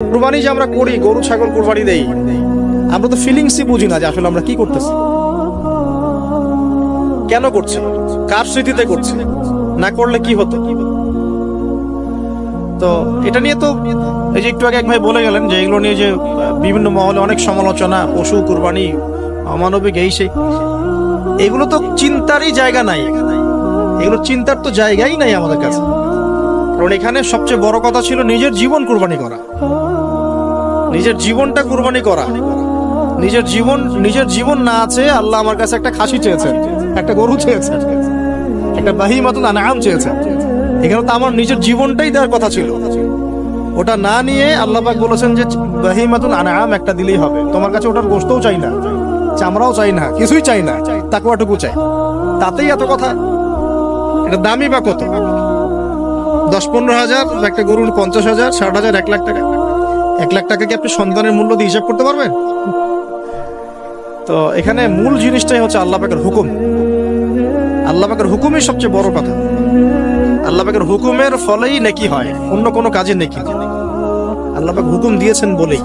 কুরবানি যে আমরা করি, গরু ছাগল কুরবানি দেই, আমরা তো ফিলিংসই বুঝি না যে আসলে আমরা কি করতেছি, কেন করছি, কার স্মৃতিতে করছি, না করলে কি হতো। তো এটা নিয়ে তো এই যে একটু আগে এক ভাই বলে গেলেন যে এগুলো নিয়ে যে বিভিন্ন মহলে অনেক সমালোচনা, পশু কুরবানি অমানবিক, এই সেই, এগুলো তো চিন্তারই জায়গা নাই, এগুলো চিন্তার তো জায়গাই নাই আমাদের কাছে। কারণ এখানে সবচেয়ে বড় কথা ছিল নিজের জীবন কুরবানি করা, নিজের জীবনটা কুরবানি করা। নিজের জীবন না আছে, আল্লাহ আমার কাছে একটা খাসি চেয়েছেন, একটা গরু চেয়েছেন, একটা বাহিমাতুল আনআম চেয়েছেন। এখানে তো আমার নিজের জীবনটাই দেওয়ার কথা ছিল, ওটা না নিয়ে আল্লাহ পাক বলেছেন যে বাহিমাতুল আনআম একটা দিলেই হবে। তোমার কাছে ওটার গোশতও চাই না, চামড়াও চাই না, কিছুই চাই না, তাকওয়াটুকু চাই, তাতেই এত কথা। এটা দামি বা কত? 10-15 হাজার, একটা গরুর 50,000, 60,000, 1 লাখ টাকা। 1 লাখ টাকা কি আপনি সন্তানের মূল্য দিয়ে হিসাব করতে পারবেন? তো এখানে মূল জিনিসটাই হচ্ছে আল্লাহ পাকের হুকুম। আল্লাহ পাকের হুকুমই সবচেয়ে বড় কথা। আল্লাহ পাকের হুকুমের ফলেই নেকি হয়, অন্য কোনো কাজে নেকি। আল্লাহ পাক হুকুম দিয়েছেন বলেই।